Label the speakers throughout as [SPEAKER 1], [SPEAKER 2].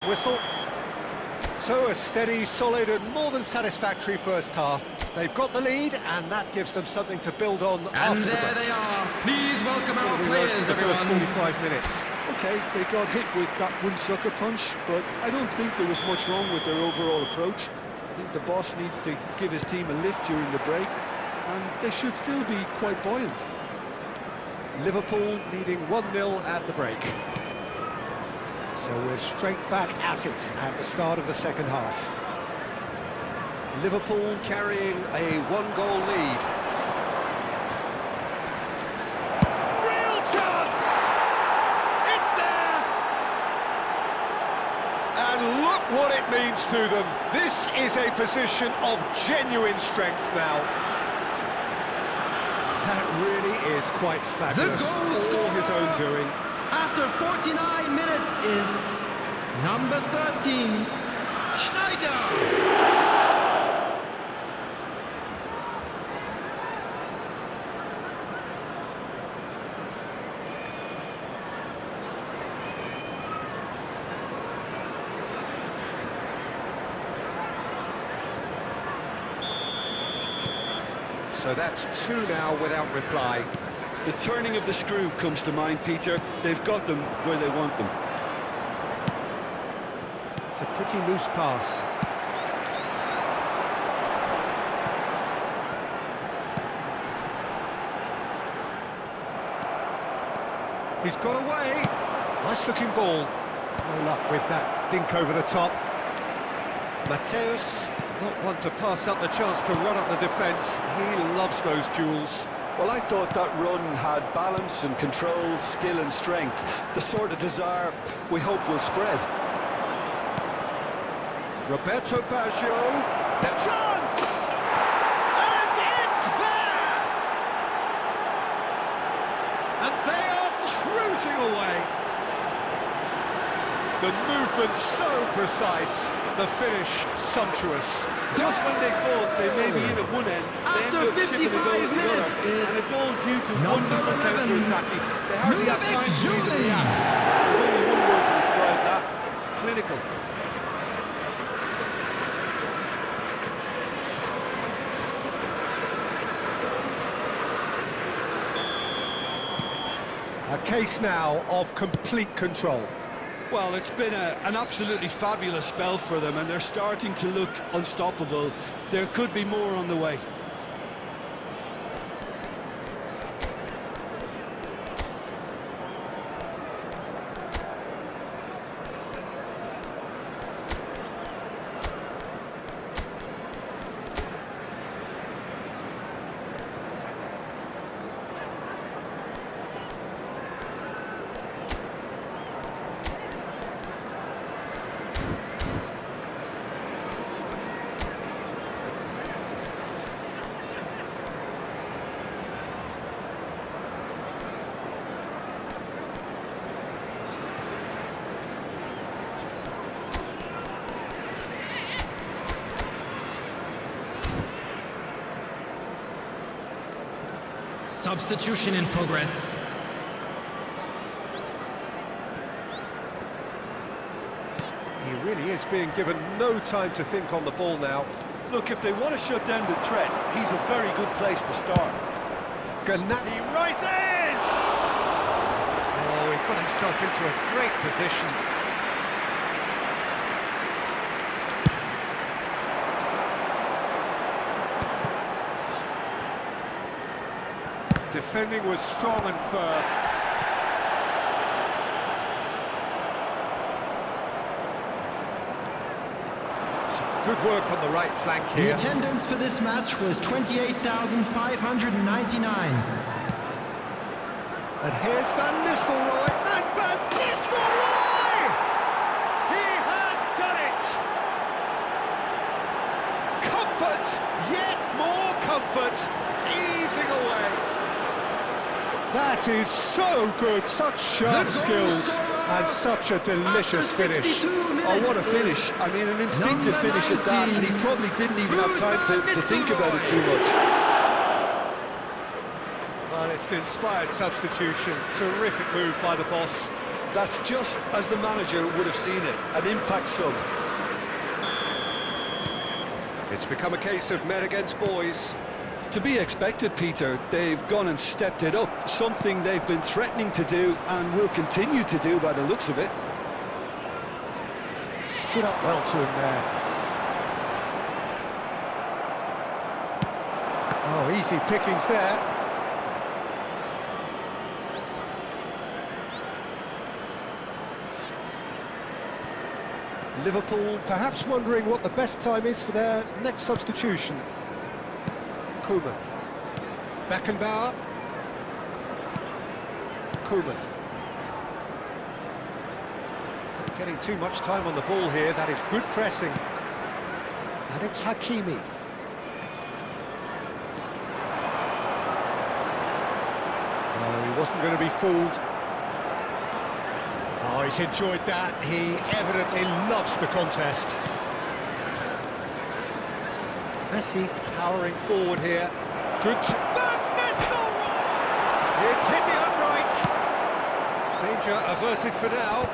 [SPEAKER 1] Whistle. So a steady, solid and more than satisfactory first half. They've got the lead and that gives them something to build on after the break.
[SPEAKER 2] And there they are. Please welcome our players,
[SPEAKER 1] the first
[SPEAKER 2] everyone.
[SPEAKER 1] 45 minutes.
[SPEAKER 3] Okay, they got hit with that one sucker punch, but I don't think there was much wrong with their overall approach. I think the boss needs to give his team a lift during the break, and they should still be quite buoyant.
[SPEAKER 1] Liverpool leading 1-0 at the break. So we're straight back at it at the start of the second half. Liverpool carrying a one-goal lead. Real chance! It's there! And look what it means to them. This is a position of genuine strength now. That really is quite fabulous. All his own doing.
[SPEAKER 2] After 49 minutes is number 13, Schneider.
[SPEAKER 1] So that's two now without reply.
[SPEAKER 3] The turning of the screw comes to mind, Peter. They've got them where they want them.
[SPEAKER 1] It's a pretty loose pass. He's got away. Nice looking ball. No luck with that dink over the top. Mateus, not one to pass up the chance to run up the defence. He loves those duels.
[SPEAKER 3] Well, I thought that run had balance and control, skill and strength. The sort of desire we hope will spread.
[SPEAKER 1] Roberto Baggio. The chance! And it's there! And they are cruising away. The movement so precise, the finish sumptuous.
[SPEAKER 3] Just when they thought they may be in at one end, they end up shipping a goal at the other. And it's all due to wonderful counter-attacking. They hardly have time to even react. There's only one word to describe that: clinical.
[SPEAKER 1] A case now of complete control.
[SPEAKER 3] Well, it's been an absolutely fabulous spell for them, and they're starting to look unstoppable. There could be more on the way.
[SPEAKER 2] Substitution in progress.
[SPEAKER 1] He really is being given no time to think on the ball now.
[SPEAKER 3] Look, if they want to shut down the threat, he's a very good place to start.
[SPEAKER 1] He rises! Oh, he got himself into a great position. Defending was strong and firm. Some good work on the right flank
[SPEAKER 2] The
[SPEAKER 1] here.
[SPEAKER 2] attendance for this match was 28,599.
[SPEAKER 1] And here's Van Nistelrooy. And Van Nistelrooy! He has done it! Comfort, yet more comfort, easing away. That is so good, such sharp skills, and such a delicious finish.
[SPEAKER 3] Oh, what a finish. I mean, an instinctive finish at that, and he probably didn't even have time to think about it too much.
[SPEAKER 1] Well, it's an inspired substitution. Terrific move by the boss.
[SPEAKER 3] That's just as the manager would have seen it, an impact sub.
[SPEAKER 1] It's become a case of men against boys.
[SPEAKER 3] To be expected, Peter. They've gone and stepped it up, something they've been threatening to do and will continue to do by the looks of it.
[SPEAKER 1] Stood up well to him there. Oh, easy pickings there. Liverpool perhaps wondering what the best time is for their next substitution. Koeman. Beckenbauer. Koeman. Getting too much time on the ball here, that is good pressing. And it's Hakimi. Oh, he wasn't going to be fooled. Oh, he's enjoyed that. He evidently loves the contest. Messi powering forward here. Good. Van Nistelrooy! It's hit the upright. Danger averted for now.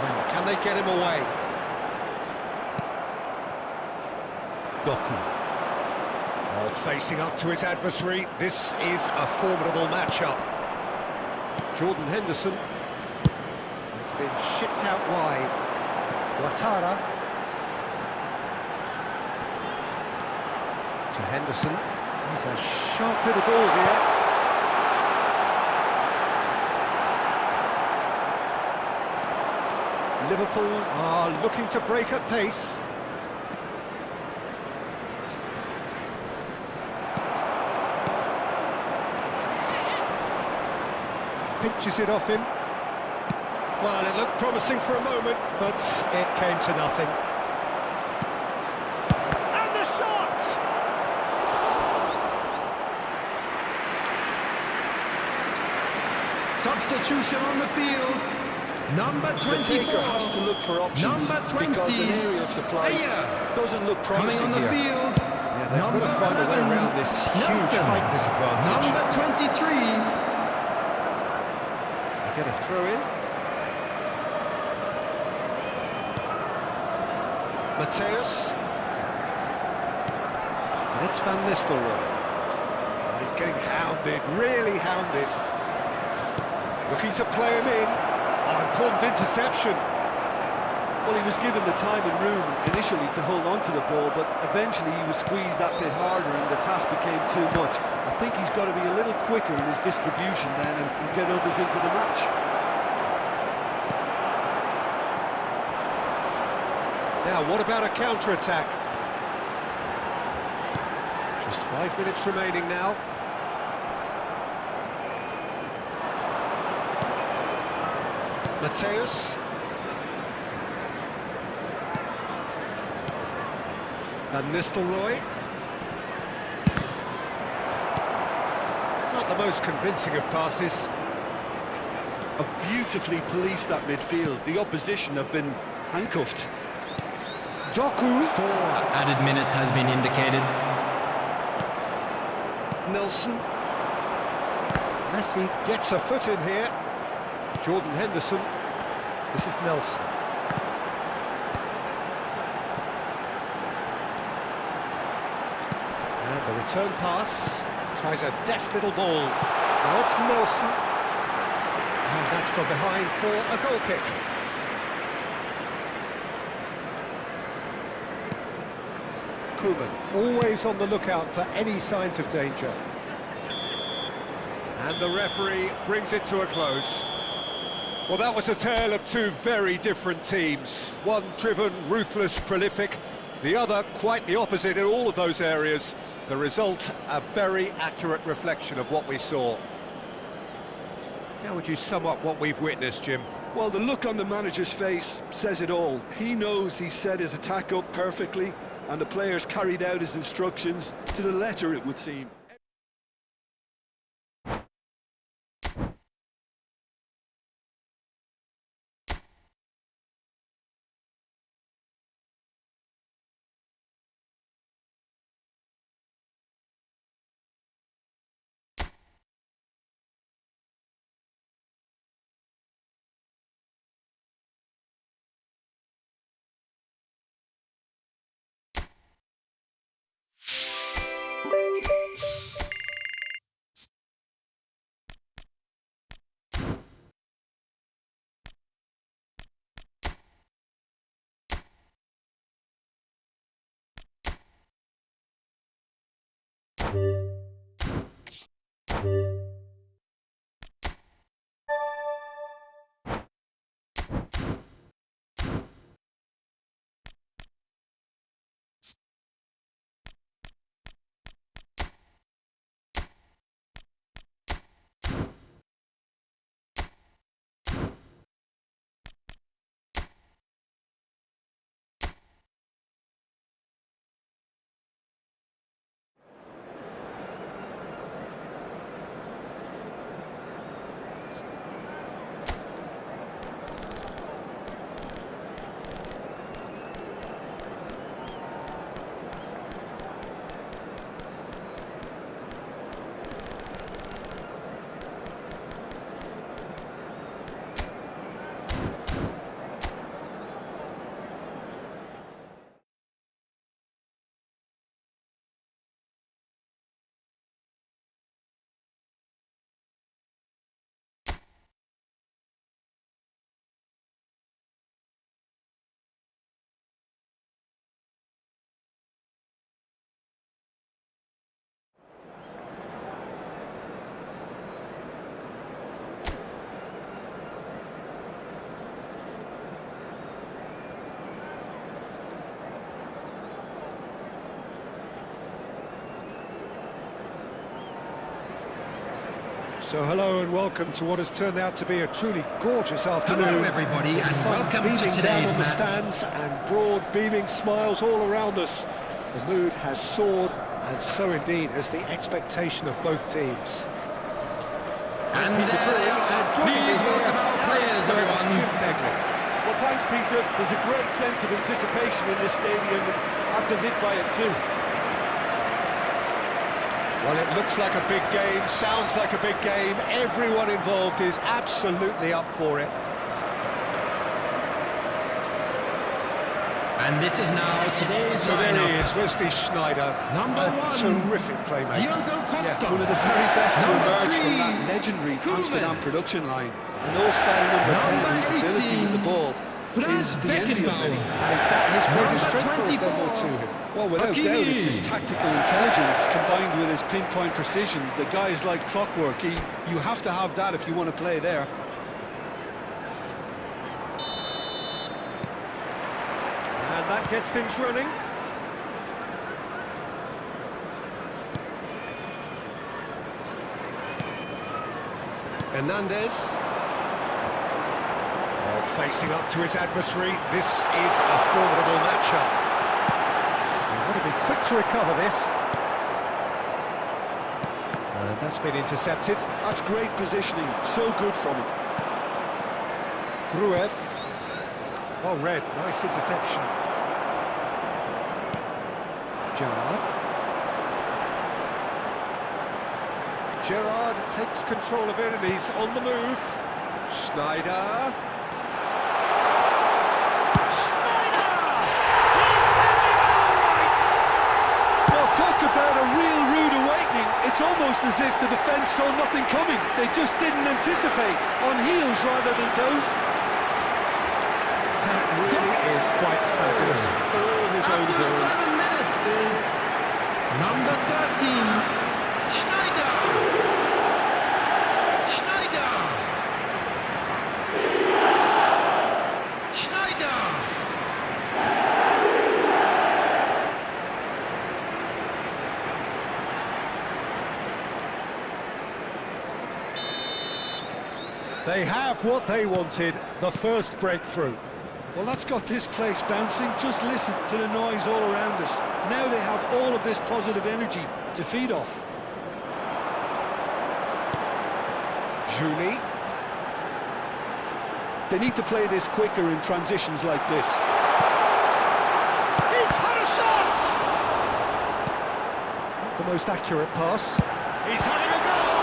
[SPEAKER 1] Well, can they get him away? Doku. Oh, facing up to his adversary. This is a formidable matchup. Jordan Henderson. It's been shipped out wide. Ouattara. To Henderson. He's a sharp little ball here. Liverpool are looking to break at pace. Pinches it off him. Well, it looked promising for a moment, but it came to nothing. And the shot!
[SPEAKER 2] Substitution on the field. Number 24.
[SPEAKER 3] The taker has to look for options
[SPEAKER 2] Number 20.
[SPEAKER 3] because an aerial supply doesn't look promising
[SPEAKER 2] Coming on the
[SPEAKER 3] here.
[SPEAKER 2] field.
[SPEAKER 1] Yeah, they've got to find a way around this huge height disadvantage.
[SPEAKER 2] Number 23.
[SPEAKER 1] Get a throw in. Mateus. And it's Van Nistelrooy. Oh, he's getting hounded, really hounded. Looking to play him in. Oh, important interception.
[SPEAKER 3] Well, he was given the time and room initially to hold on to the ball, but eventually he was squeezed that bit harder and the task became too much. I think he's got to be a little quicker in his distribution then and get others into the match.
[SPEAKER 1] Now, what about a counter-attack? Just 5 minutes remaining now. Mateus. Van Nistelrooy. Not the most convincing of passes.
[SPEAKER 3] Have beautifully policed that midfield. The opposition have been handcuffed.
[SPEAKER 1] Doku.
[SPEAKER 2] 4 added minutes has been indicated.
[SPEAKER 1] Nelson. Messi gets a foot in here. Jordan Henderson. This is Nelson. And the return pass. Tries a deft little ball. Now it's Nelson. And that's gone behind for a goal kick. Koeman, always on the lookout for any signs of danger. And the referee brings it to a close. Well, that was a tale of two very different teams. One driven, ruthless, prolific. The other quite the opposite in all of those areas. The result, a very accurate reflection of what we saw. How would you sum up what we've witnessed, Jim?
[SPEAKER 3] Well, the look on the manager's face says it all. He knows he set his attack up perfectly, and the players carried out his instructions to the letter, it would seem.
[SPEAKER 1] So hello and welcome to what has turned out to be a truly gorgeous afternoon.
[SPEAKER 2] Hello everybody,
[SPEAKER 1] The
[SPEAKER 2] and
[SPEAKER 1] sun
[SPEAKER 2] welcome to
[SPEAKER 1] beaming
[SPEAKER 2] today's
[SPEAKER 1] down on the
[SPEAKER 2] match.
[SPEAKER 1] stands and broad beaming smiles all around us. The mood has soared, and so indeed has the expectation of both teams.
[SPEAKER 2] And
[SPEAKER 1] Peter Drury, and joining me
[SPEAKER 2] please
[SPEAKER 1] here,
[SPEAKER 2] welcome our players,
[SPEAKER 1] Alex
[SPEAKER 2] everyone.
[SPEAKER 1] Jim Begley.
[SPEAKER 3] Well, thanks, Peter. There's a great sense of anticipation in this stadium, and I'm convinced by it too.
[SPEAKER 1] Well, it looks like a big game, sounds like a big game. Everyone involved is absolutely up for it.
[SPEAKER 2] And this is now today's
[SPEAKER 1] So there he
[SPEAKER 2] lineup.
[SPEAKER 1] is, Wesley Schneider.
[SPEAKER 2] Number
[SPEAKER 1] a
[SPEAKER 2] one,
[SPEAKER 1] terrific playmaker.
[SPEAKER 2] Diogo Costa.
[SPEAKER 3] One of the very best to
[SPEAKER 2] Number
[SPEAKER 3] emerge from
[SPEAKER 2] three,
[SPEAKER 3] that legendary
[SPEAKER 2] Koeman.
[SPEAKER 3] Amsterdam production line. An all-style number 10
[SPEAKER 2] Number
[SPEAKER 3] whose ability
[SPEAKER 2] 18,
[SPEAKER 3] with the ball is the envy of many.
[SPEAKER 1] And is that his greatest
[SPEAKER 2] Number
[SPEAKER 1] strength, or is there more to
[SPEAKER 2] 24.
[SPEAKER 1] him?
[SPEAKER 3] Well, without
[SPEAKER 2] Hakimi.
[SPEAKER 3] doubt, it's his tactical intelligence combined with his pinpoint precision. The guy is like clockwork. You have to have that if you want to play there.
[SPEAKER 1] And that gets things running. Hernandez. Oh, facing up to his adversary. This is a formidable matchup. You've got to be quick to recover this. And that's been intercepted.
[SPEAKER 3] That's great positioning. So good from him.
[SPEAKER 1] Gruev. Well read, nice interception. Gerrard takes control of it and he's on the move. Schneider. Schneider! He's had it all right!
[SPEAKER 3] Well, talk about a real rude awakening. It's almost as if the defence saw nothing coming. They just didn't anticipate. On heels rather than toes.
[SPEAKER 1] That really is quite fabulous. All his own
[SPEAKER 2] After
[SPEAKER 1] doing.
[SPEAKER 2] 11 minutes is number 13, Schneider. Schneider. Schneider.
[SPEAKER 1] They have what they wanted, the first breakthrough.
[SPEAKER 3] Well, that's got this place bouncing. Just listen to the noise all around us. Now they have all of this positive energy to feed off.
[SPEAKER 1] Julie.
[SPEAKER 3] They need to play this quicker in transitions like this.
[SPEAKER 1] He's had a shot! Not the most accurate pass. He's having a goal!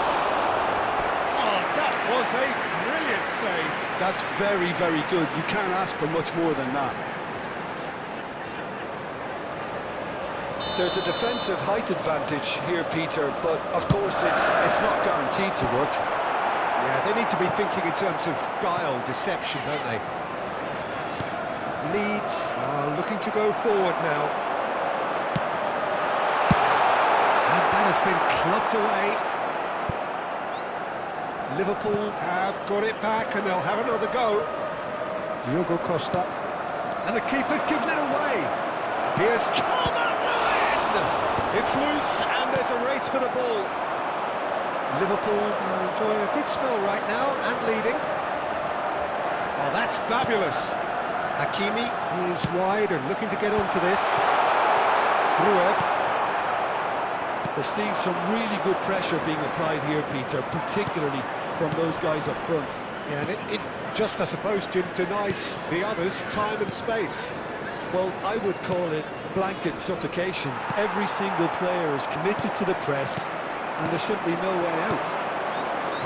[SPEAKER 1] Oh, that was a brilliant save.
[SPEAKER 3] That's very, very good. You can't ask for much more than that. There's a defensive height advantage here, Peter, but of course it's not guaranteed to work.
[SPEAKER 1] Yeah, they need to be thinking in terms of guile, deception, don't they? Leeds are looking to go forward now. And that has been clubbed away. Liverpool have got it back and they'll have another go. Diogo Costa. And the keeper's given it away. Here's Calvert-Lewin! It's loose and there's a race for the ball. Liverpool are enjoying a good spell right now and leading. Oh, that's fabulous. Hakimi is wide and looking to get onto this. Gruev.
[SPEAKER 3] We're seeing some really good pressure being applied here, Peter, particularly from those guys up front.
[SPEAKER 1] Yeah, and it just, I suppose, Jim, denies the others time and space.
[SPEAKER 3] Well, I would call it blanket suffocation. Every single player is committed to the press, and there's simply no way out.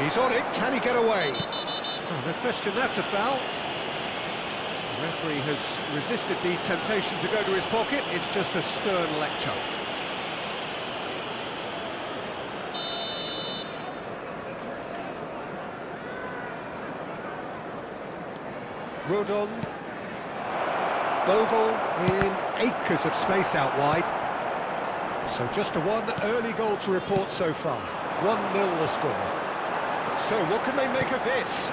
[SPEAKER 1] He's on it, can he get away? Oh, no question, that's a foul. The referee has resisted the temptation to go to his pocket. It's just a stern lecture. Rodon. Bogle in acres of space out wide. So just the one early goal to report so far. 1-0 the score. So what can they make of this?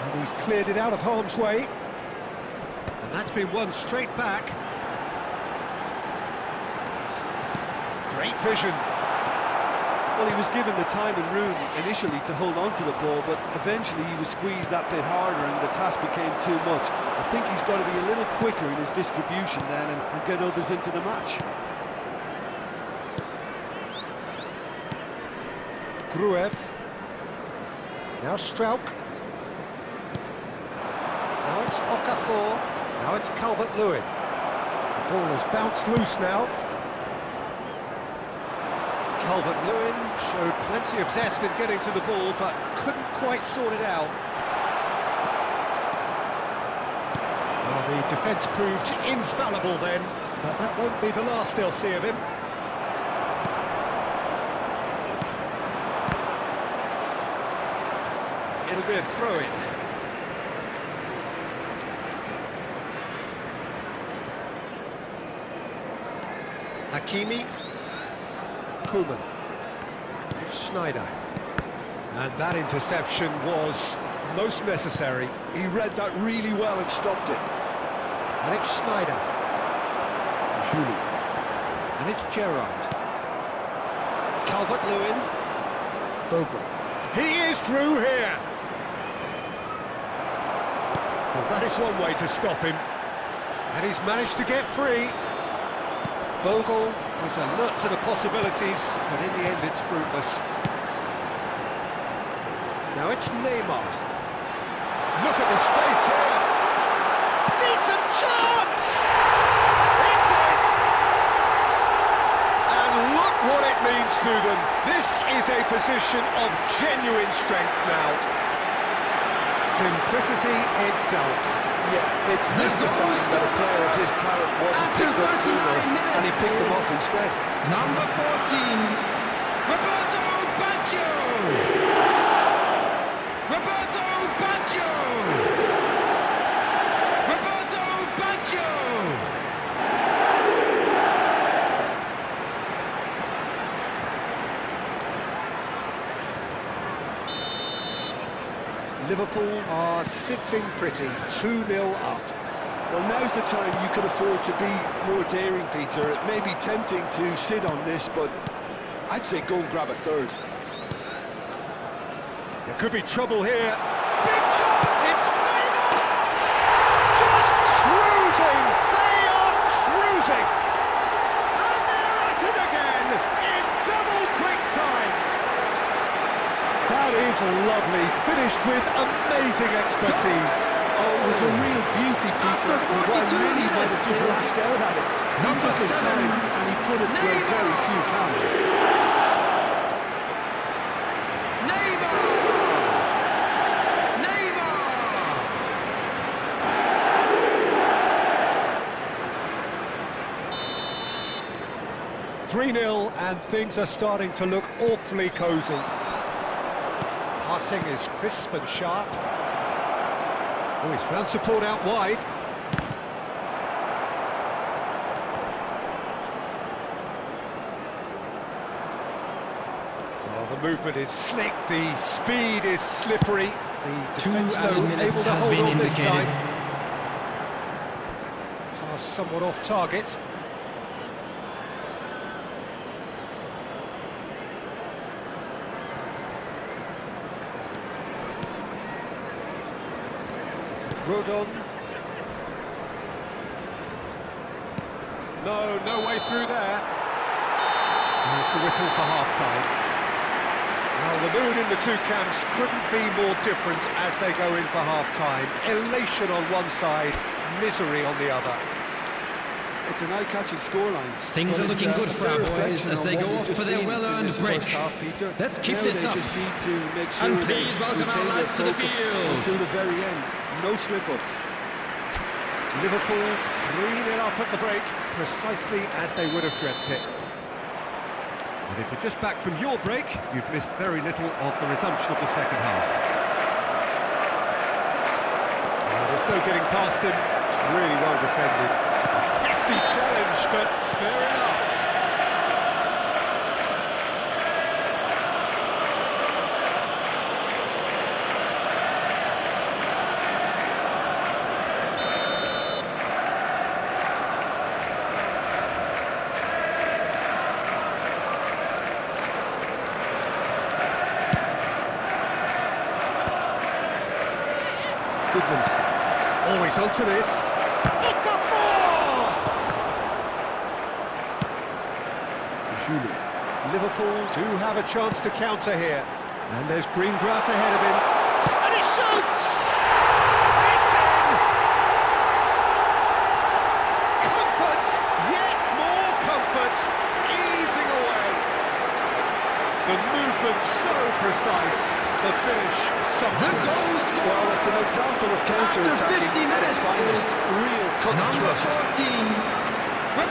[SPEAKER 1] And he's cleared it out of harm's way. And that's been won straight back. Great vision.
[SPEAKER 3] Well, he was given the time and room initially to hold on to the ball, but eventually he was squeezed that bit harder and the task became too much. I think he's got to be a little quicker in his distribution then and get others into the match.
[SPEAKER 1] Gruev. Now Strauch. Now it's Okafor. Now it's Calvert-Lewin. The ball has bounced loose now. Calvert-Lewin showed plenty of zest in getting to the ball, but couldn't quite sort it out. Well, the defence proved infallible then, but that won't be the last they'll see of him. It'll be a throw-in. Hakimi. Koeman. It's Schneider. And that interception was most necessary.
[SPEAKER 3] He read that really well and stopped it.
[SPEAKER 1] And it's Schneider. Julie. And it's Gerrard. Calvert-Lewin. Bogle. He is through here. Well, that is one way to stop him. And he's managed to get free. Bogle was alert to the possibilities, but in the end it's fruitless. Now it's Neymar. Look at the space here. Decent chance! It's in! And look what it means to them. This is a position of genuine strength now. Simplicity itself.
[SPEAKER 3] Yeah, it's mystifying that a player of his talent wasn't picked up sooner, and he picked them off instead.
[SPEAKER 2] Number 14, Roberto Baggio! Roberto Baggio! Roberto Baggio!
[SPEAKER 1] Liverpool are sitting pretty, 2-0 up.
[SPEAKER 3] Well, now's the time you can afford to be more daring, Peter. It may be tempting to sit on this, but I'd say go and grab a third.
[SPEAKER 1] There could be trouble here. Big shot! It's Neymar! Just cruising! They are cruising! And they're at it again in double quick time! That is lovely, finished with amazing expertise.
[SPEAKER 3] Oh, it was a real beauty, Peter. And while many might have just lashed out at it, he took his time and he put it where very few can.
[SPEAKER 2] Neymar! Neymar!
[SPEAKER 1] 3-0 and things are starting to look awfully cosy. Passing is crisp and sharp. Oh, he's found support out wide. Oh, the movement is slick, the speed is slippery. The defence, though,
[SPEAKER 2] minutes
[SPEAKER 1] able to
[SPEAKER 2] has
[SPEAKER 1] hold
[SPEAKER 2] been
[SPEAKER 1] on this
[SPEAKER 2] indicated.
[SPEAKER 1] time. Pass somewhat off target. Rodon. No way through there. There's the whistle for half-time. Well, the mood in the two camps couldn't be more different as they go in for half-time. Elation on one side, misery on the other.
[SPEAKER 3] It's an eye-catching scoreline.
[SPEAKER 2] Things are looking good for our boys as they go off for their well-earned break.
[SPEAKER 3] Peter.
[SPEAKER 2] Let's keep
[SPEAKER 3] now
[SPEAKER 2] this
[SPEAKER 3] they
[SPEAKER 2] up.
[SPEAKER 3] just need to make sure
[SPEAKER 2] And
[SPEAKER 3] they
[SPEAKER 2] please welcome our
[SPEAKER 3] retain their
[SPEAKER 2] lads to the
[SPEAKER 3] focus
[SPEAKER 2] field.
[SPEAKER 3] until the very end. No slip-ups.
[SPEAKER 1] Liverpool 3-0 up at the break, precisely as they would have dreamt it. And if you're just back from your break, you've missed very little of the resumption of the second half. There's no getting past him, it's really well defended. A hefty challenge, but fair enough. Goodmanson. Always onto this. Julie. Liverpool do have a chance to counter here. And there's green grass ahead of him. And he shoots! It's in! Comfort! Yet more comfort! Easing away. The movement so precise. The finish sumptuous.
[SPEAKER 3] Well, it's an example of counter-attacking at its finest. Real cut and thrust.
[SPEAKER 1] And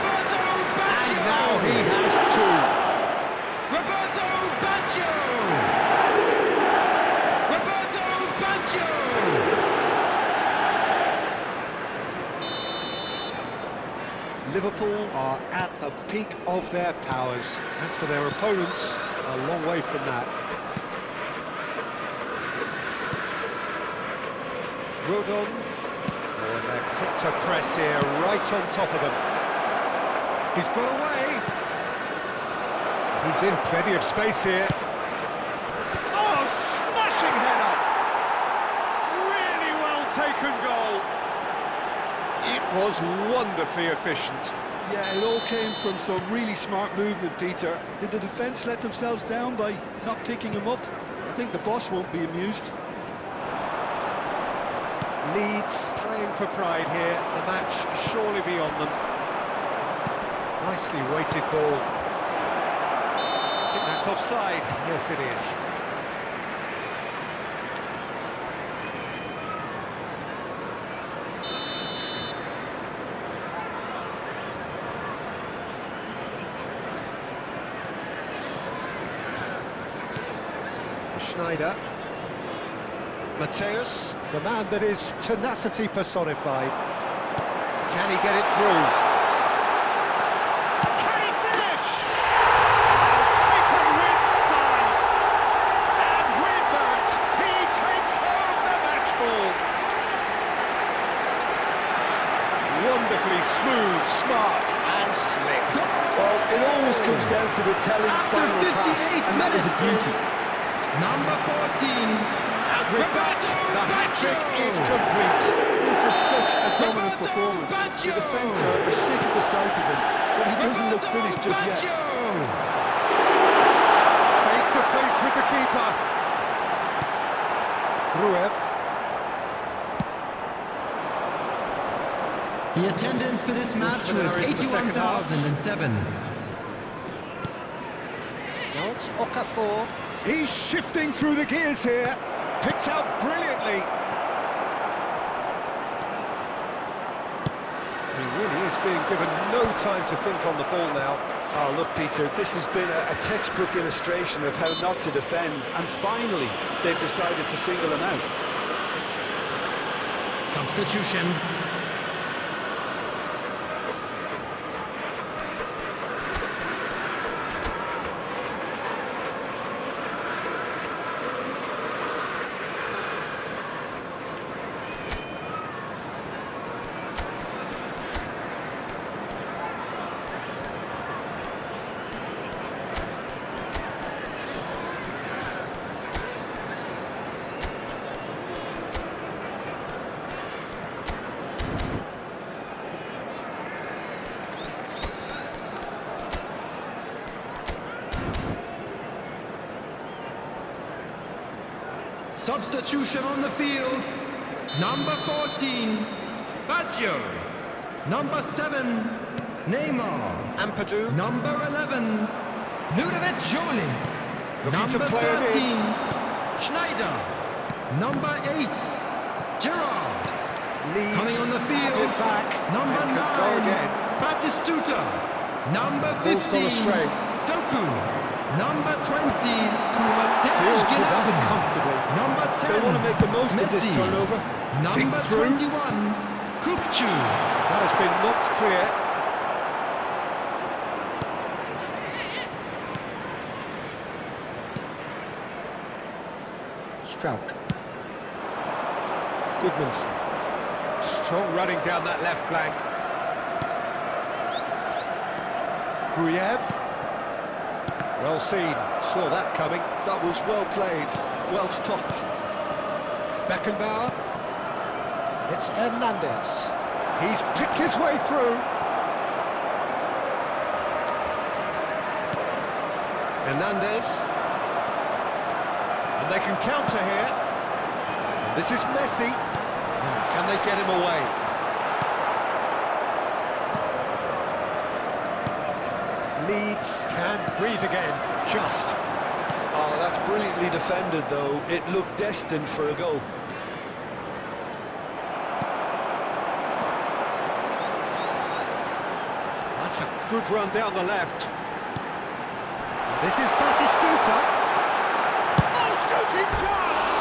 [SPEAKER 1] now he has two.
[SPEAKER 2] Roberto Baggio! Roberto Baggio!
[SPEAKER 1] Liverpool are at the peak of their powers. As for their opponents, a long way from that. Rodon. Oh, and they're quick to press here, right on top of them. He's got away. He's in plenty of space here. Oh, smashing header! Really well taken goal. It was wonderfully efficient.
[SPEAKER 3] Yeah, it all came from some really smart movement, Peter. Did the defence let themselves down by not picking him up? I think the boss won't be amused.
[SPEAKER 1] Leeds playing for pride here, the match surely beyond them. Nicely weighted ball. I think that's offside. Yes, it is. Schneider. Mateus, the man that is tenacity personified. Can he get it through? Can he finish? Taken with style. And with that, he takes home the match ball. Wonderfully smooth, smart and slick.
[SPEAKER 3] Well, it always comes down to the telling final pass, and that was a beauty.
[SPEAKER 2] Number 14.
[SPEAKER 1] With that, the hat-trick is complete.
[SPEAKER 3] This is such a dominant performance. The defence are sick of the sight of him, but he doesn't look finished just yet.
[SPEAKER 1] Face to face with the keeper. Gruev.
[SPEAKER 2] The attendance for this match was 81,007.
[SPEAKER 1] Now it's Okafor. He's shifting through the gears here. Picked out brilliantly. He really is being given no time to think on the ball now.
[SPEAKER 3] Oh, look, Peter, this has been a textbook illustration of how not to defend, and finally, they've decided to single him out.
[SPEAKER 2] Substitution. Substitution on the field. Number 14, Bagz. Number 7, Neymar.
[SPEAKER 1] Ampadu
[SPEAKER 2] Number 11, Ludovic Jolie.
[SPEAKER 1] looking to
[SPEAKER 2] Number
[SPEAKER 1] play it
[SPEAKER 2] 13,
[SPEAKER 1] in.
[SPEAKER 2] Schneider. Number 8, Gerrard.
[SPEAKER 1] Leeds
[SPEAKER 2] Coming on the
[SPEAKER 1] have
[SPEAKER 2] field,
[SPEAKER 1] it back.
[SPEAKER 2] number
[SPEAKER 1] and
[SPEAKER 2] 9,
[SPEAKER 1] could go again.
[SPEAKER 2] Batistuta. Number
[SPEAKER 1] Ball's
[SPEAKER 2] 15,
[SPEAKER 1] gone astray.
[SPEAKER 2] Doku. Number 20,
[SPEAKER 1] Koeman deals with that
[SPEAKER 2] Gnabry.
[SPEAKER 1] comfortably.
[SPEAKER 2] Number 10,
[SPEAKER 3] They want to make the most of this
[SPEAKER 2] Messi.
[SPEAKER 3] turnover.
[SPEAKER 2] Number
[SPEAKER 1] through.
[SPEAKER 2] 21, Kukçu.
[SPEAKER 1] That has been knocked clear. Strauch. Goodmanson. Strong running down that left flank. Gruyev. Well seen. Saw that coming.
[SPEAKER 3] That was well played, well stopped.
[SPEAKER 1] Beckenbauer. It's Hernandez. He's picked his way through. Hernandez. And they can counter here. And this is Messi. Now, can they get him away? Leeds can breathe again. Just.
[SPEAKER 3] Oh, that's brilliantly defended, though. It looked destined for a goal.
[SPEAKER 1] That's a good run down the left. This is Batistuta. Oh, shooting chance!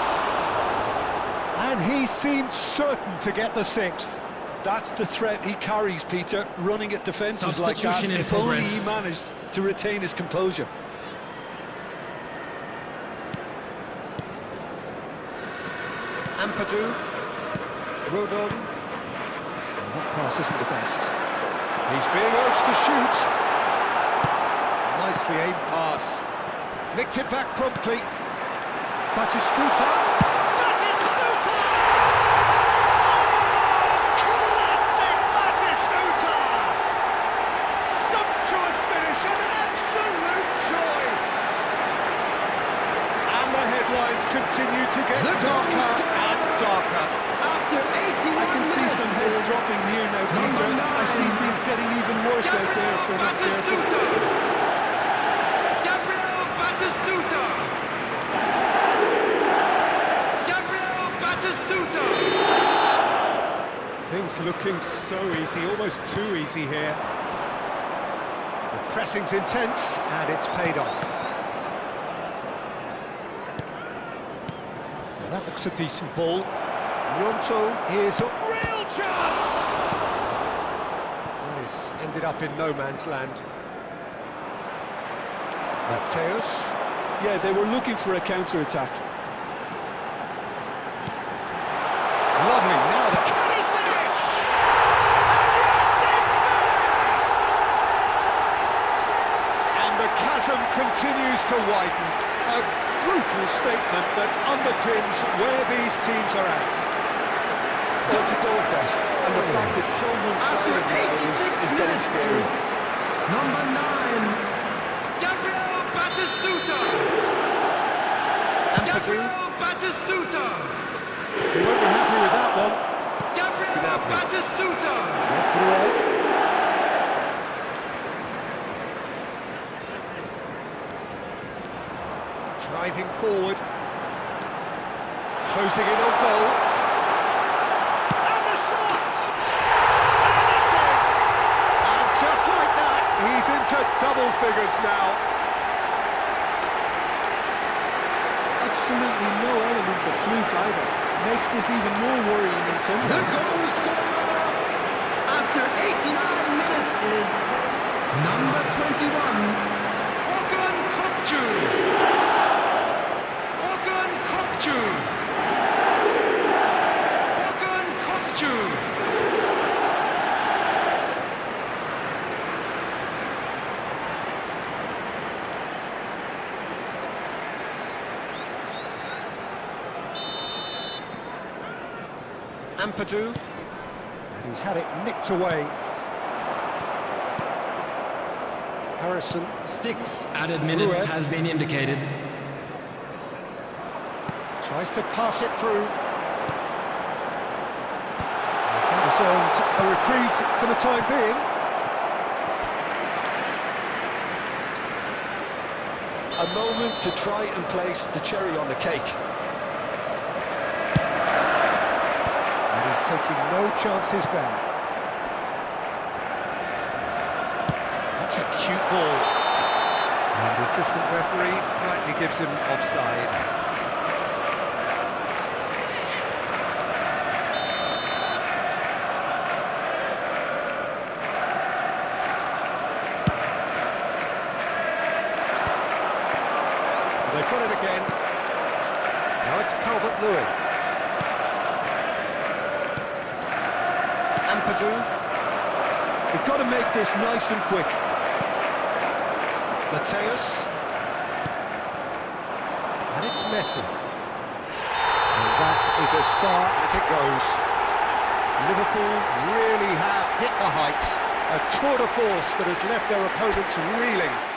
[SPEAKER 1] And he seemed certain to get the sixth.
[SPEAKER 3] That's the threat he carries, Peter, running at defences like that.
[SPEAKER 2] Substitution in
[SPEAKER 3] If only
[SPEAKER 2] progress.
[SPEAKER 3] he managed to retain his composure.
[SPEAKER 1] Ampadu. Rodon. That pass isn't the best. He's being urged to shoot. Nicely aimed pass. Nicked it back promptly. Batistuta. Batistuta! Classic Batistuta! Sumptuous finish and an absolute joy. And the headlines continue to get
[SPEAKER 2] The
[SPEAKER 1] darker
[SPEAKER 2] goal
[SPEAKER 1] and darker.
[SPEAKER 2] After 81
[SPEAKER 3] I can see
[SPEAKER 2] minutes,
[SPEAKER 3] some heads dropping here now, Peter.
[SPEAKER 2] Number
[SPEAKER 3] I see
[SPEAKER 2] 9.
[SPEAKER 3] things getting even worse out there if they're not careful.
[SPEAKER 2] Gabriel Batistuta. Gabriel Batistuta.
[SPEAKER 1] Things looking so easy, almost too easy here. The pressing's intense, and it's paid off. Now that looks a decent ball. Yonto, here's a real chance! This ended up in no man's land. Mateus.
[SPEAKER 3] Yeah, they were looking for a counter-attack.
[SPEAKER 1] Lovely, now the can he finish? And yes, it's there! And the chasm continues to widen. A brutal statement that underpins where these teams are at.
[SPEAKER 3] Well, it's a goal fest, and the fact it's so one-sided now is getting scary.
[SPEAKER 2] Number 9, Gabriel Batistuta.
[SPEAKER 1] Ampadu.
[SPEAKER 2] Gabriel Batistuta.
[SPEAKER 1] He won't be happy with that one.
[SPEAKER 2] Gabriel
[SPEAKER 1] Gnabry.
[SPEAKER 2] Batistuta.
[SPEAKER 1] Gruev. Driving forward. Closing in on goal. And the shot! And it's in! And just like that, he's into double figures now.
[SPEAKER 3] Absolutely no element of fluke either. Makes this even more worrying in some
[SPEAKER 2] The
[SPEAKER 3] ways.
[SPEAKER 2] goal scorer after 89 minutes is number 21, Orkun Kokcu. Orkun Kokcu. Orkun Kokcu.
[SPEAKER 1] Ampadu. And he's had it nicked away. Harrison.
[SPEAKER 2] 6 added minutes
[SPEAKER 1] Gruev.
[SPEAKER 2] has been indicated.
[SPEAKER 1] Tries to pass it through. He's earned a reprieve for the time being.
[SPEAKER 4] A moment to try and place the cherry on the cake.
[SPEAKER 1] And he's taking no chances there. That's a cute ball. And the assistant referee rightly gives him offside. They've got it again. Now it's Calvert-Lewin. Ampadu.
[SPEAKER 4] We've got to make this nice and quick.
[SPEAKER 1] Mateus. And it's Messi. And that is as far as it goes. Liverpool really have hit the heights. A tour de force that has left their opponents reeling.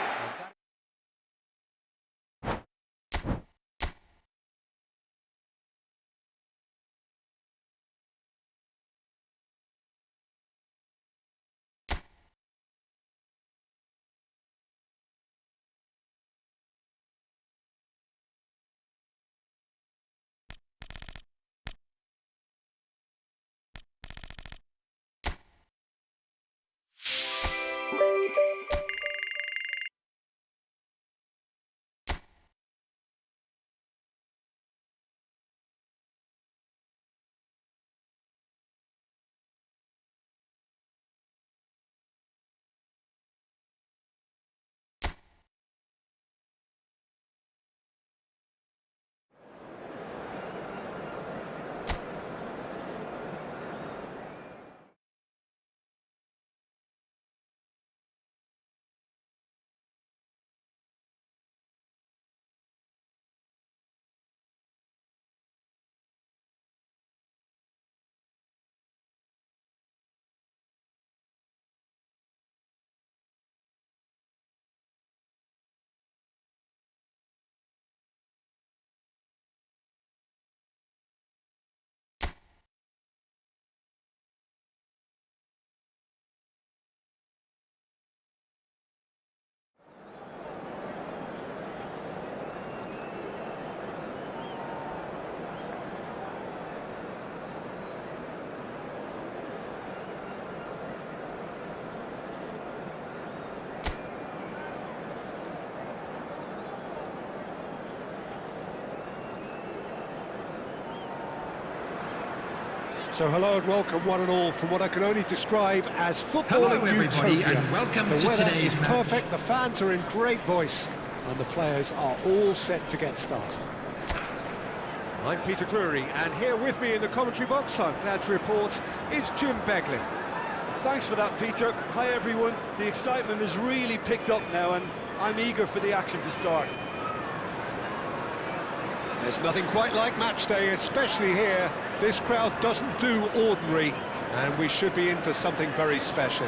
[SPEAKER 1] So hello and welcome one and all from what I can only describe as footballing utopia.
[SPEAKER 2] And welcome
[SPEAKER 1] the
[SPEAKER 2] to
[SPEAKER 1] weather
[SPEAKER 2] today's
[SPEAKER 1] is perfect, the fans are in great voice, and the players are all set to get started. I'm Peter Drury, and here with me in the commentary box, I'm glad to report, is Jim Beglin.
[SPEAKER 3] Thanks for that, Peter. Hi, everyone. The excitement has really picked up now, and I'm eager for the action to start.
[SPEAKER 1] There's nothing quite like match day, especially here. This crowd doesn't do ordinary, and we should be in for something very special.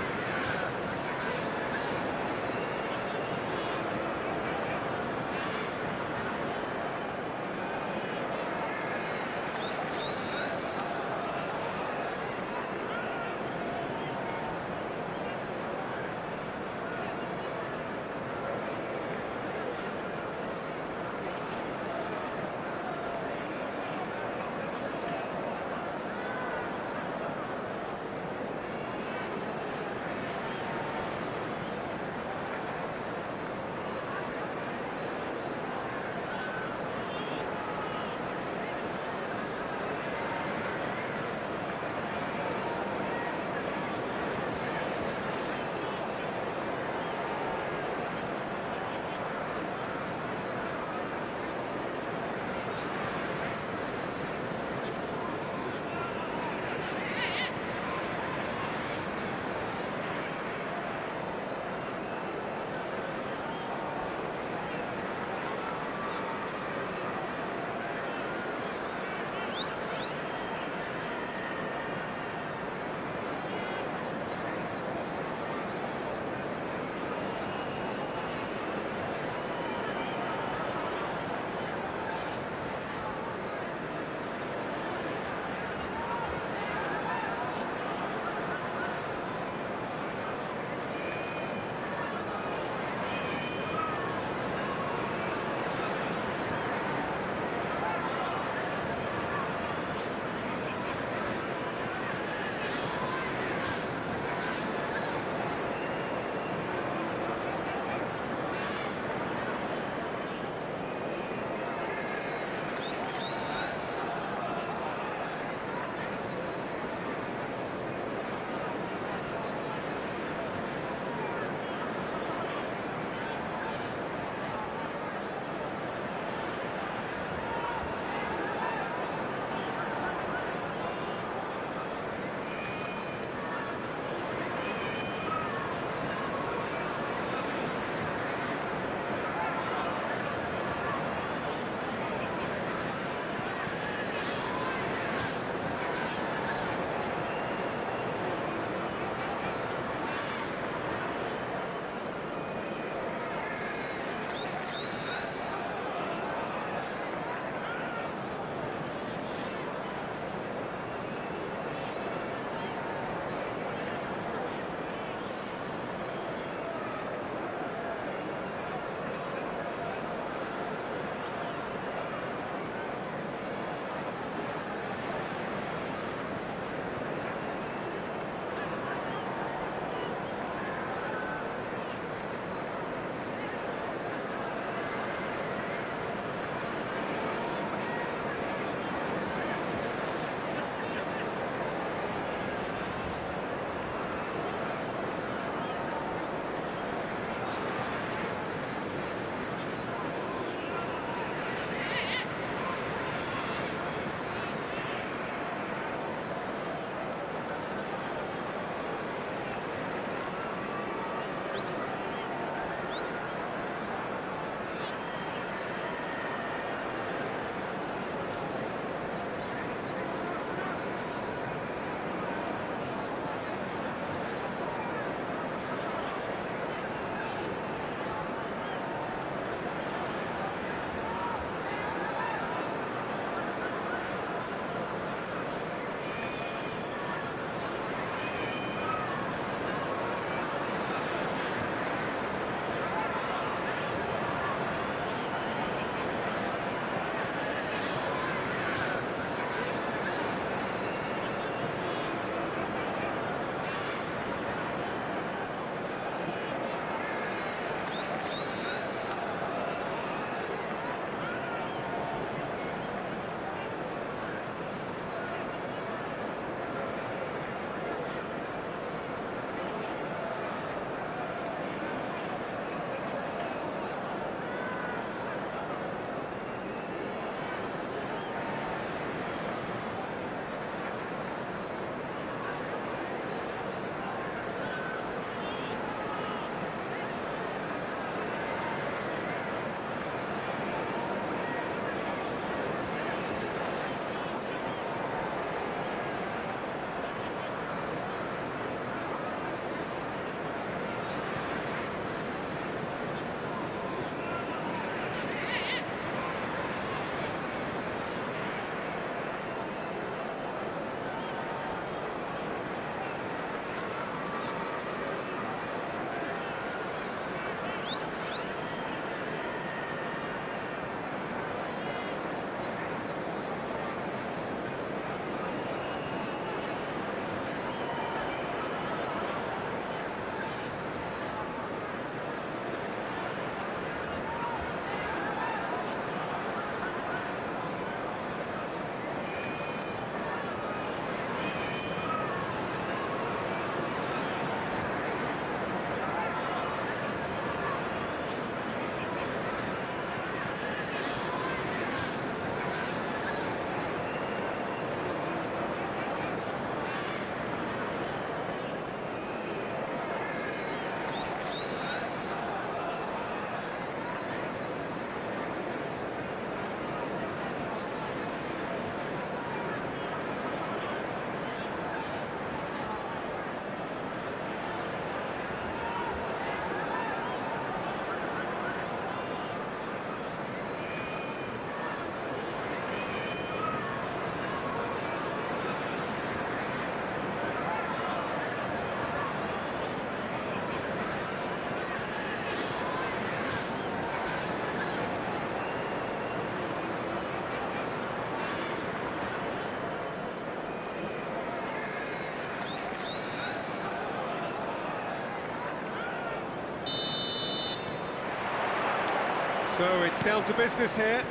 [SPEAKER 1] So it's down to business here.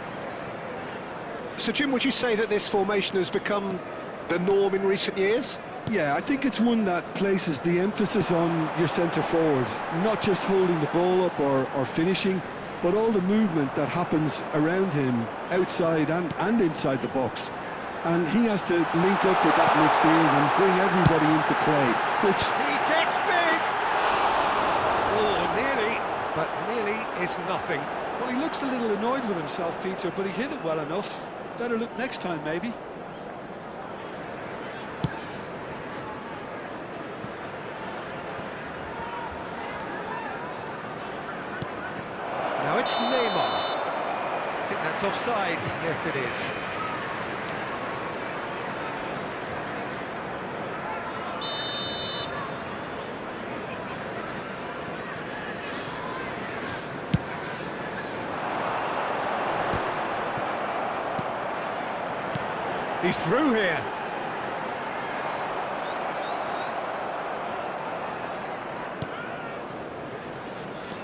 [SPEAKER 1] So Jim, would you say that this formation has become the norm in recent years?
[SPEAKER 3] Yeah, I think it's one that places the emphasis on your centre forward, not just holding the ball up or finishing, but all the movement that happens around him, outside and inside the box. And he has to link up with that midfield and bring everybody into play, which...
[SPEAKER 1] He gets big! Oh, nearly, but nearly is nothing.
[SPEAKER 3] Well, he looks a little annoyed with himself, Peter, but he hit it well enough. Better look next time, maybe.
[SPEAKER 1] Now it's Neymar. I think that's offside. Yes, it is. He's through here.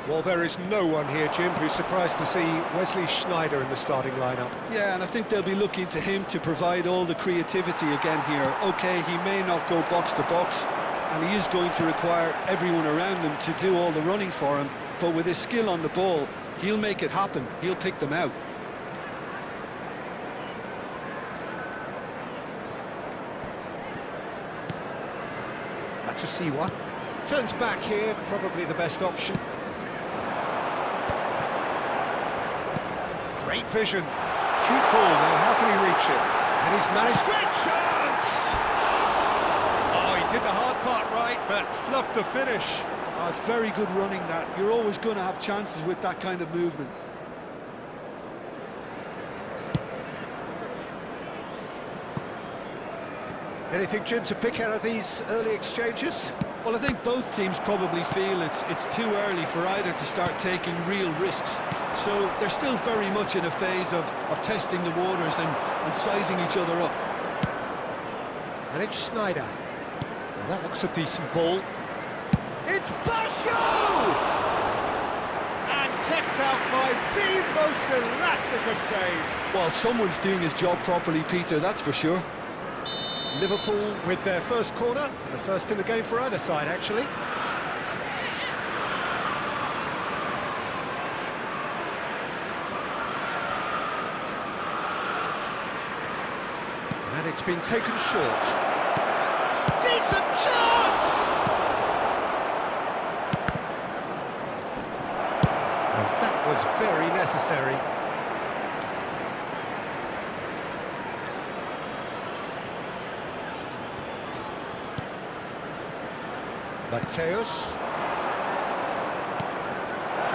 [SPEAKER 1] Well, there is no one here, Jim, who's surprised to see Wesley Sneijder in the starting lineup.
[SPEAKER 3] Yeah, and I think they'll be looking to him to provide all the creativity again here. OK, he may not go box to box, and he is going to require everyone around him to do all the running for him, but with his skill on the ball, he'll make it happen. He'll pick them out.
[SPEAKER 1] To see one. Turns back here, probably the best option. Great vision. Cute ball now, how can he reach it? And he's managed... Great chance! Oh, he did the hard part right, but fluffed the finish.
[SPEAKER 3] Oh, it's very good running, that. You're always going to have chances with that kind of movement.
[SPEAKER 1] Anything, Jim, to pick out of these early exchanges?
[SPEAKER 3] Well, I think both teams probably feel it's too early for either to start taking real risks. So they're still very much in a phase of testing the waters and sizing each other up.
[SPEAKER 1] And it's Sneijder. Now that looks a decent ball. It's Basho! And kept out by the most elastic of saves.
[SPEAKER 3] Well, someone's doing his job properly, Peter, that's for sure.
[SPEAKER 1] Liverpool with their first corner, the first in the game for either side, actually. And it's been taken short. Decent chance! And that was very necessary. Mateus.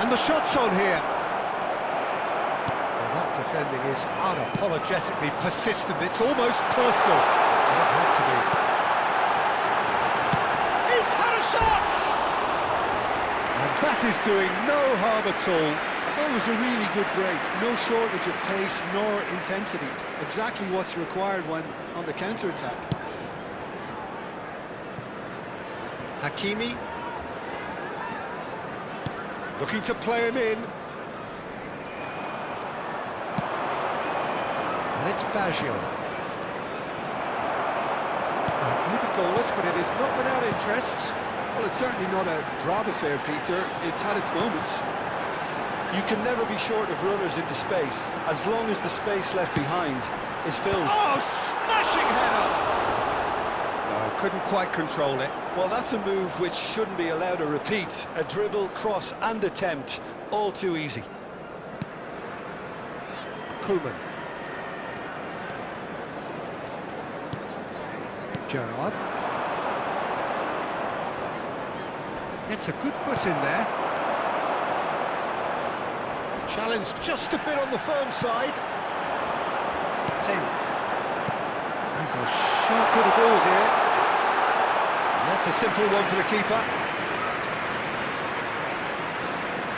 [SPEAKER 1] And the shot's on here. Well, that defending is unapologetically persistent. It's almost personal. And it had to be. He's had a shot! And that is doing no harm at all.
[SPEAKER 3] That was a really good break. No shortage of pace nor intensity. Exactly what's required when on the counter-attack.
[SPEAKER 1] Hakimi. Looking to play him in. And it's Baggio. Maybe goalless, but it is not without interest.
[SPEAKER 3] Well, it's certainly not a drab affair, Peter. It's had its moments. You can never be short of runners into space, as long as the space left behind is filled.
[SPEAKER 1] Oh, smashing header! Couldn't quite control it.
[SPEAKER 3] Well, that's a move which shouldn't be allowed to repeat. A dribble, cross and attempt, all too easy.
[SPEAKER 1] Koeman. Gerrard. It's a good foot in there. Challenge just a bit on the firm side. Taylor. He's a sharp little ball here. That's a simple one for the keeper.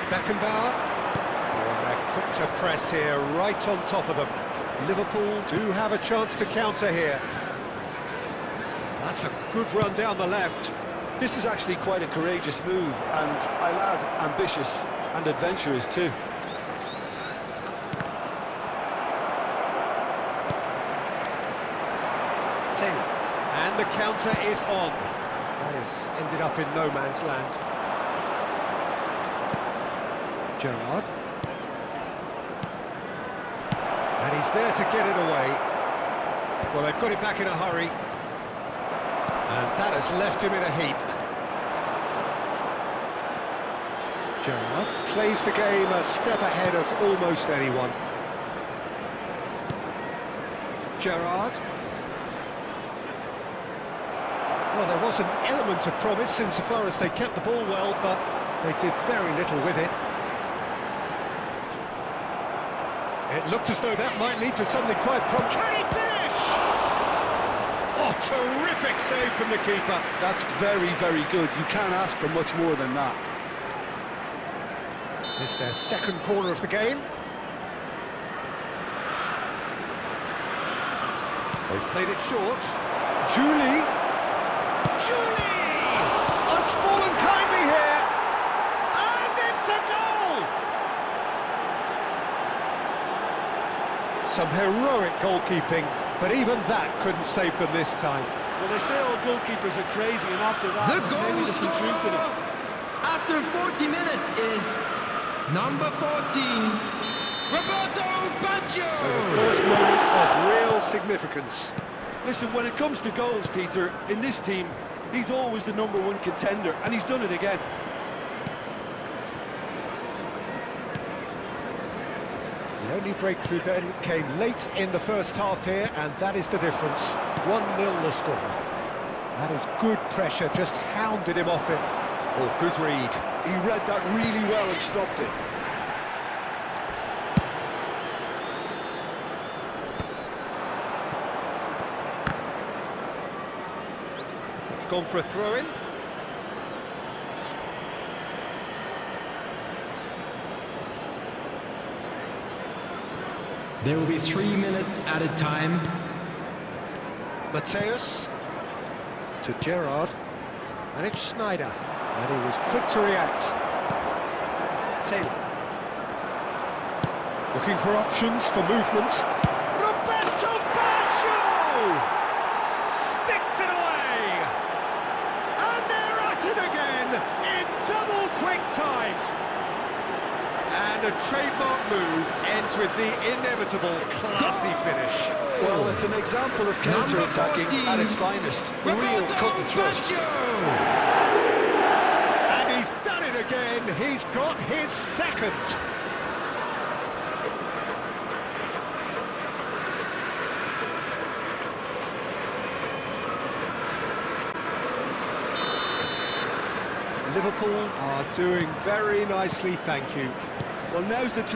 [SPEAKER 1] Beckenbauer. Oh, and they're quick to press here, right on top of them. Liverpool do have a chance to counter here. That's a good run down the left.
[SPEAKER 3] This is actually quite a courageous move, and I'll add ambitious and adventurous too.
[SPEAKER 1] Taylor. And the counter is on. That has ended up in no man's land. Gerrard. And he's there to get it away. Well, they've got it back in a hurry. And that has left him in a heap. Gerrard plays the game a step ahead of almost anyone. Gerrard. Well, there was an element of promise insofar as they kept the ball well, but they did very little with it. It looked as though that might lead to something quite prompt. Can he finish? Oh, terrific save from the keeper.
[SPEAKER 3] That's very, very good. You can't ask for much more than that.
[SPEAKER 1] It's their second corner of the game. They've played it short. Julie! Has fallen kindly here! And it's a goal! Some heroic goalkeeping, but even that couldn't save them this time.
[SPEAKER 3] Well, they say all goalkeepers are crazy, and after that,
[SPEAKER 2] The goal
[SPEAKER 3] maybe there's some truth in it.
[SPEAKER 2] after 40 minutes is number 14, Roberto Baggio.
[SPEAKER 1] So the first moment of real significance.
[SPEAKER 3] Listen, when it comes to goals, Peter, in this team, he's always the #1 contender, and he's done it again.
[SPEAKER 1] The only breakthrough then came late in the first half here, and that is the difference. 1-0 the score. That is good pressure, just hounded him off it. Oh, good read.
[SPEAKER 3] He read that really well and stopped it.
[SPEAKER 1] It's gone for a throw-in.
[SPEAKER 2] There will be 3 minutes added time.
[SPEAKER 1] Mateus to Gerrard, and it's Snyder, and he was quick to react. Taylor looking for options for movement. Roberto Baggio sticks it away, and they're at it again in double quick time. And a trademark move ends with the inevitable classy finish.
[SPEAKER 3] Well, it's an example of counter-attacking at its finest. Real cut and thrust.
[SPEAKER 1] And he's done it again. He's got his second. Liverpool are doing very nicely, thank you.
[SPEAKER 3] Well, now's the